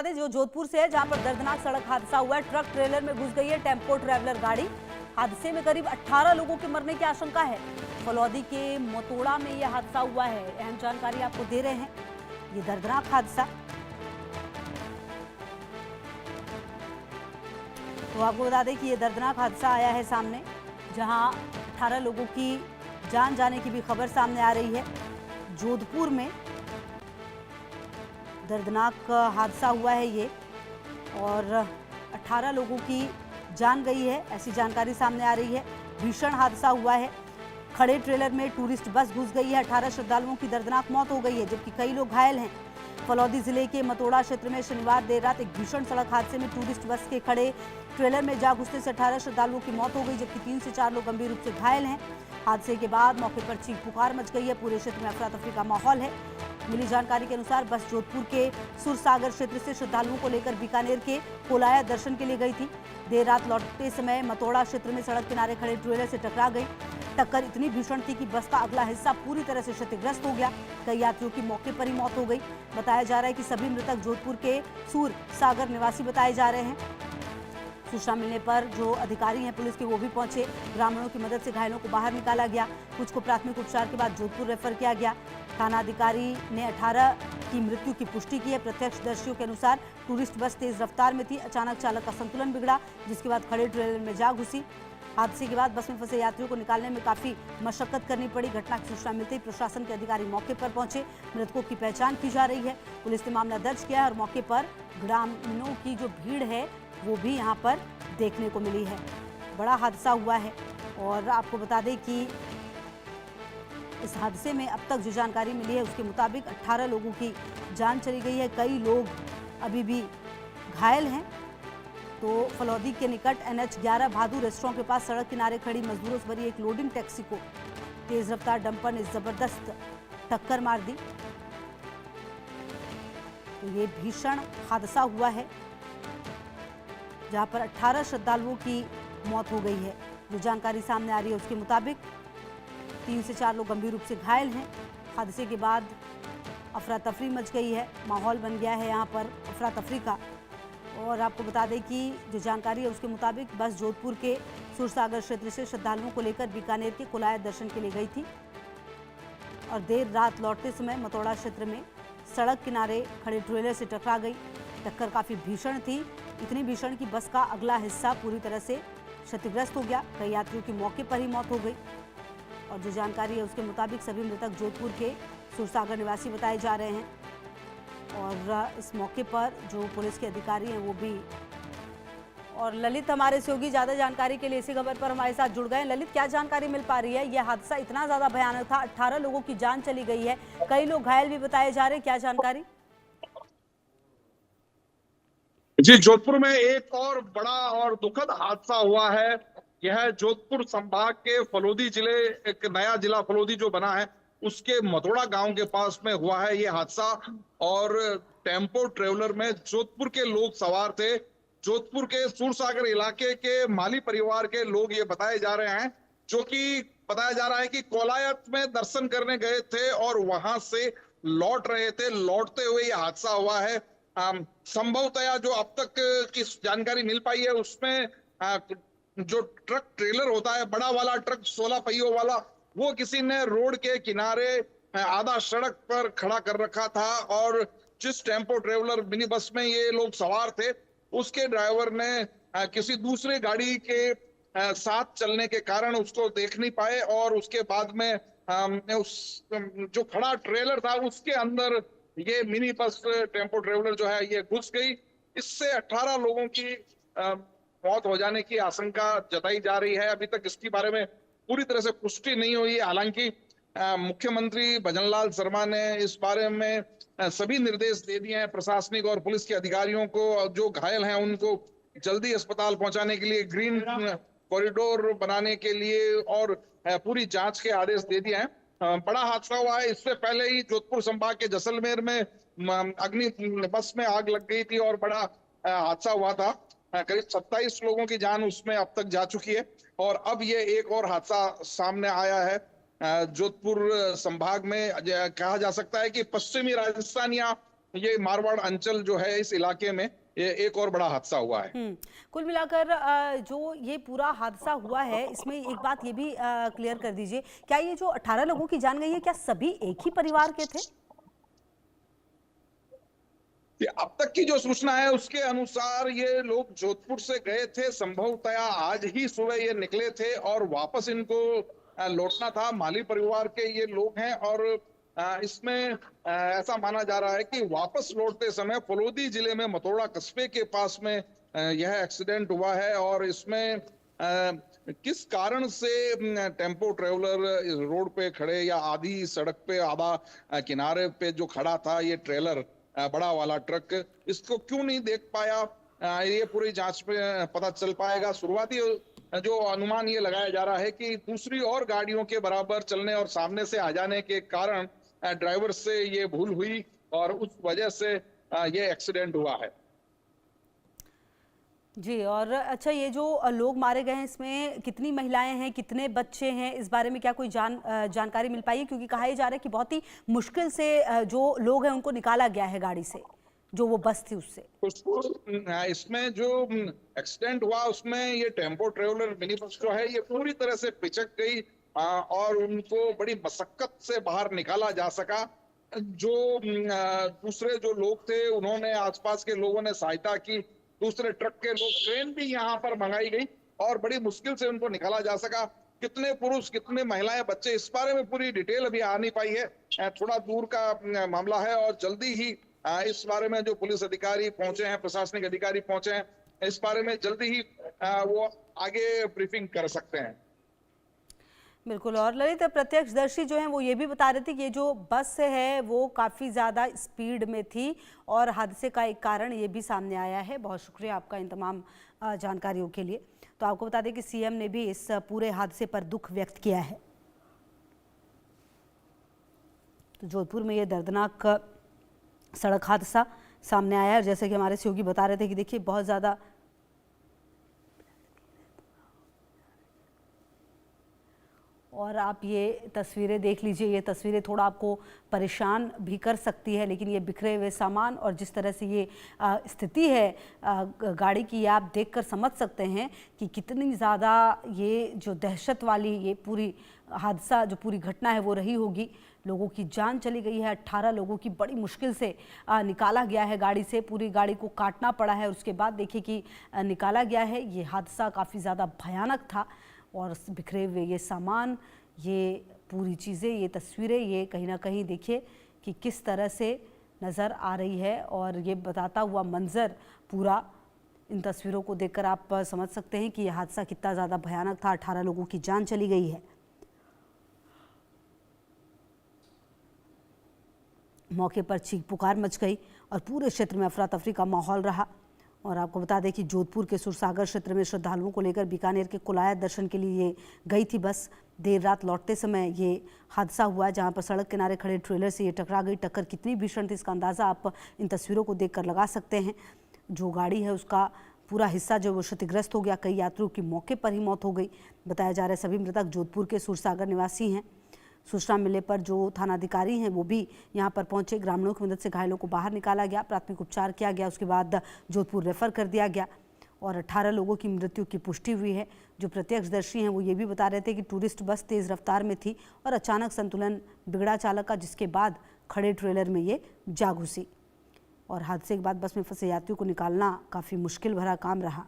दें जो जोधपुर से है, जहां पर दर्दनाक सड़क हादसा हुआ है। ट्रक ट्रेलर में घुस गई है टेम्पो ट्रैवलर गाड़ी। हादसे में करीब 18 लोगों के मरने की आशंका है। फलौदी के मतोड़ा में यह हादसा हुआ है। अहम जानकारी आपको दे रहे हैं, ये दर्दनाक हादसा। तो आपको बता दें कि ये दर्दनाक हादसा आया है सामने, जहां 18 लोगों की जान जाने की भी खबर सामने आ रही है। जोधपुर में दर्दनाक हादसा हुआ है ये, और 18 लोगों की जान गई है, ऐसी जानकारी सामने आ रही है। भीषण हादसा हुआ है। खड़े ट्रेलर में टूरिस्ट बस घुस गई है। 18 श्रद्धालुओं की दर्दनाक मौत हो गई है, जबकि कई लोग घायल हैं। फलौदी जिले के मतोड़ा क्षेत्र में शनिवार देर रात एक भीषण सड़क हादसे में टूरिस्ट बस के खड़े ट्रेलर में जा घुसने से 18 श्रद्धालुओं की मौत हो गई, जबकि 3 से 4 लोग गंभीर रूप से घायल हैं। हादसे के बाद मौके पर चीख पुकार मच गई है। पूरे क्षेत्र में अफरा तफरी का माहौल है। मिली जानकारी के अनुसार बस जोधपुर के सुरसागर क्षेत्र से श्रद्धालुओं को लेकर बीकानेर के कोलाया दर्शन के लिए गई थी। देर रात लौटते समय मतोड़ा क्षेत्र में सड़क किनारे खड़े ट्रेलर से टकरा गई। टक्कर इतनी भीषण थी कि बस का अगला हिस्सा पूरी तरह से क्षतिग्रस्त हो गया। कई यात्रियों की मौके पर ही मौत हो गई। बताया जा रहा है कि सभी मृतक जोधपुर के सुरसागर निवासी बताए जा रहे हैं। सूचना मिलने पर जो अधिकारी हैं पुलिस के, वो भी पहुंचे। ग्रामीणों की मदद से घायलों को बाहर निकाला गया। कुछ को प्राथमिक उपचार के बाद जोधपुर रेफर किया गया। थाना अधिकारी ने 18 की मृत्यु की पुष्टि की है। प्रत्यक्षदर्शियों के अनुसार टूरिस्ट बस तेज रफ्तार में थी। अचानक चालक का संतुलन बिगड़ा, जिसके बाद खड़े ट्रेलर में जा घुसी। हादसे के बाद बस में फंसे यात्रियों को निकालने में काफी मशक्कत करनी पड़ी। घटना की सूचना मिलते ही प्रशासन के अधिकारी मौके पर पहुंचे। मृतकों की पहचान की जा रही है। पुलिस ने मामला दर्ज किया है और मौके पर ग्रामीणों की जो भीड़ है वो भी यहाँ पर देखने को मिली है। बड़ा हादसा हुआ है, और आपको बता दें कि इस हादसे में अब तक जो जानकारी मिली है उसके मुताबिक 18 लोगों की जान चली गई है। कई लोग अभी भी घायल हैं। तो फलौदी के निकट NH 11 भादु रेस्टोरेंट के पास सड़क किनारे खड़ी मजदूरों से भरी एक लोडिंग टैक्सी को तेज रफ्तार डंपर ने जबरदस्त टक्कर मार दी। तो ये भीषण हादसा हुआ है, जहां पर 18 श्रद्धालुओं की मौत हो गई है। जो जानकारी सामने आ रही है उसके मुताबिक 3 से 4 लोग गंभीर रूप से घायल हैं। हादसे के बाद अफरा तफरी मच गई है। माहौल बन गया है यहाँ पर अफरा तफरी का। और आपको बता दें कि जो जानकारी है उसके मुताबिक बस जोधपुर के सुरसागर क्षेत्र से श्रद्धालुओं को लेकर बीकानेर के कोलाया दर्शन के लिए गई थी, और देर रात लौटते समय मतोड़ा क्षेत्र में सड़क किनारे खड़े ट्रेलर से टकरा गई। टक्कर काफ़ी भीषण थी, इतनी भीषण कि बस का अगला हिस्सा पूरी तरह से क्षतिग्रस्त हो गया। कई यात्रियों की मौके पर ही मौत हो गई। और जो जानकारी है उसके मुताबिक सभी मृतक जोधपुर के सुरसागर निवासी बताए जा रहे हैं। और इस मौके पर जो पुलिस के अधिकारी हैं वो भी। और ललित हमारे सहयोगी ज़्यादा जानकारी के लिए इसी खबर पर हमारे साथ जुड़ गए। ललित, क्या जानकारी मिल पा रही है? यह हादसा इतना ज़्यादा भयानक था, 18 लोगों की जान चली गई है, कई लोग घायल भी बताए जा रहे हैं, क्या जानकारी? जी, जोधपुर में एक और बड़ा और दुखद हादसा हुआ है। यह जोधपुर संभाग के फलौदी जिले, एक नया जिला फलौदी जो बना है, उसके मतोड़ा गांव के पास में हुआ है ये हादसा। और टेम्पो ट्रेवलर में जोधपुर के लोग सवार थे। जोधपुर के सूरसागर इलाके के माली परिवार के लोग ये बताए जा रहे हैं, जो कि बताया जा रहा है कि कोलायत में दर्शन करने गए थे और वहां से लौट रहे थे। लौटते हुए ये हादसा हुआ है। संभवतया जो अब तक की जानकारी मिल पाई है उसमें जो ट्रक ट्रेलर होता है, बड़ा वाला ट्रक 16 पहियों वाला, वो किसी ने रोड के किनारे आधा सड़क पर खड़ा कर रखा था। और जिस टेम्पो ट्रेवलर मिनी बस में ये लोग सवार थे, उसके ड्राइवर ने किसी दूसरे गाड़ी के साथ चलने के कारण उसको देख नहीं पाए, और उसके बाद में उस जो खड़ा ट्रेलर था उसके अंदर ये मिनी बस टेम्पो ट्रेवलर जो है ये घुस गई। इससे 18 लोगों की मौत हो जाने की आशंका जताई जा रही है। अभी तक इसके बारे में पूरी तरह से पुष्टि नहीं हुई। हालांकि मुख्यमंत्री भजनलाल शर्मा ने इस बारे में सभी निर्देश दे दिए हैं प्रशासनिक और पुलिस के अधिकारियों को। जो घायल हैं उनको जल्दी अस्पताल पहुंचाने के लिए, ग्रीन कॉरिडोर बनाने के लिए और पूरी जांच के आदेश दे दिए हैं। बड़ा हादसा हुआ है। इससे पहले ही जोधपुर संभाग के जैसलमेर में अग्नि बस में आग लग गई थी और बड़ा हादसा हुआ था। करीब 27 लोगों की जान उसमें अब तक जा चुकी है। और अब ये एक और हादसा सामने आया है जोधपुर संभाग में। कहा जा सकता है कि पश्चिमी राजस्थान या ये मारवाड़ अंचल जो है इस इलाके में ये एक और बड़ा हादसा हुआ है। कुल मिलाकर जो ये पूरा हादसा हुआ है, इसमें एक बात ये भी क्लियर कर दीजिए, क्या ये जो 18 लोगों की जान गई है, क्या सभी एक ही परिवार के थे? अब तक की जो सूचना है उसके अनुसार ये लोग जोधपुर से गए थे, संभवतया आज ही सुबह ये निकले थे और वापस इनको लौटना था। माली परिवार के ये लोग हैं और इसमें ऐसा माना जा रहा है कि वापस लौटते समय फलोदी जिले में मतोड़ा कस्बे के पास में यह एक्सीडेंट हुआ है और इसमें किस कारण से टेम्पो ट्रेवलर रोड पे खड़े या आधी सड़क पे आधा किनारे पे जो खड़ा था ये ट्रेलर बड़ा वाला ट्रक, इसको क्यों नहीं देख पाया, ये पूरी जांच में पता चल पाएगा। शुरुआती जो अनुमान ये लगाया जा रहा है कि दूसरी और गाड़ियों के बराबर चलने और सामने से आ जाने के कारण ड्राइवर से ये भूल हुई और उस वजह से ये एक्सीडेंट हुआ है। जी, और अच्छा, ये जो लोग मारे गए हैं इसमें कितनी महिलाएं हैं, कितने बच्चे हैं, इस बारे में क्या कोई जानकारी मिल पाई है? क्योंकि कहा यह जा रहा है कि बहुत ही मुश्किल से जो लोग हैं उनको निकाला गया है गाड़ी से, जो वो बस थी उससे। उसको इसमें जो एक्सीडेंट हुआ उसमें ये टेम्पो ट्रेवलर मिनी बस जो है ये पूरी तरह से पिचक गई और उनको बड़ी मशक्कत से बाहर निकाला जा सका। जो दूसरे जो लोग थे उन्होंने, आसपास के लोगों ने सहायता की, दूसरे ट्रक के लोग, ट्रेन भी यहाँ पर मंगाई गई और बड़ी मुश्किल से उनको निकाला जा सका। कितने पुरुष कितने महिलाएं बच्चे, इस बारे में पूरी डिटेल अभी आ नहीं पाई है, थोड़ा दूर का मामला है और जल्दी ही इस बारे में जो पुलिस अधिकारी पहुंचे हैं, प्रशासनिक अधिकारी पहुंचे हैं, इस बारे में जल्दी ही वो आगे ब्रीफिंग कर सकते हैं। बिल्कुल, और ललित, प्रत्यक्षदर्शी जो हैं वो ये भी बता रहे थे कि ये जो बस है वो काफ़ी ज़्यादा स्पीड में थी और हादसे का एक कारण ये भी सामने आया है। बहुत शुक्रिया आपका इन तमाम जानकारियों के लिए। तो आपको बता दें कि सीएम ने भी इस पूरे हादसे पर दुख व्यक्त किया है। तो जोधपुर में ये दर्दनाक सड़क हादसा सामने आया है, जैसे कि हमारे सहयोगी बता रहे थे कि देखिए बहुत ज़्यादा और आप ये तस्वीरें देख लीजिए, ये तस्वीरें थोड़ा आपको परेशान भी कर सकती है, लेकिन ये बिखरे हुए सामान और जिस तरह से ये स्थिति है गाड़ी की, आप देखकर समझ सकते हैं कि कितनी ज़्यादा ये जो दहशत वाली ये पूरी हादसा, जो पूरी घटना है वो रही होगी। लोगों की जान चली गई है, 18 लोगों की बड़ी मुश्किल से निकाला गया है गाड़ी से, पूरी गाड़ी को काटना पड़ा है, उसके बाद देखिए कि निकाला गया है। ये हादसा काफ़ी ज़्यादा भयानक था और बिखरे हुए ये सामान, ये पूरी चीज़ें, ये तस्वीरें, ये कहीं ना कहीं देखिए कि किस तरह से नज़र आ रही है और ये बताता हुआ मंज़र पूरा, इन तस्वीरों को देखकर आप समझ सकते हैं कि यह हादसा कितना ज़्यादा भयानक था। 18 लोगों की जान चली गई है। मौके पर चीख पुकार मच गई और पूरे क्षेत्र में अफरा तफरी का माहौल रहा। और आपको बता दें कि जोधपुर के सुरसागर क्षेत्र में श्रद्धालुओं को लेकर बीकानेर के कुलायत दर्शन के लिए ये गई थी बस। देर रात लौटते समय ये हादसा हुआ, जहां पर सड़क किनारे खड़े ट्रेलर से ये टकरा गई। टक्कर कितनी भीषण थी इसका अंदाज़ा आप इन तस्वीरों को देखकर लगा सकते हैं। जो गाड़ी है उसका पूरा हिस्सा जो वो क्षतिग्रस्त हो गया। कई यात्रियों की मौके पर ही मौत हो गई। बताया जा रहा है सभी मृतक जोधपुर के सुरसागर निवासी हैं। सूचना मिलने पर जो थानाधिकारी हैं वो भी यहां पर पहुंचे। ग्रामीणों की मदद से घायलों को बाहर निकाला गया, प्राथमिक उपचार किया गया, उसके बाद जोधपुर रेफर कर दिया गया और 18 लोगों की मृत्यु की पुष्टि हुई है। जो प्रत्यक्षदर्शी हैं वो ये भी बता रहे थे कि टूरिस्ट बस तेज़ रफ्तार में थी और अचानक संतुलन बिगड़ा चालक का, जिसके बाद खड़े ट्रेलर में ये जा घुसी और हादसे के बाद बस में फंसे यात्रियों को निकालना काफ़ी मुश्किल भरा काम रहा।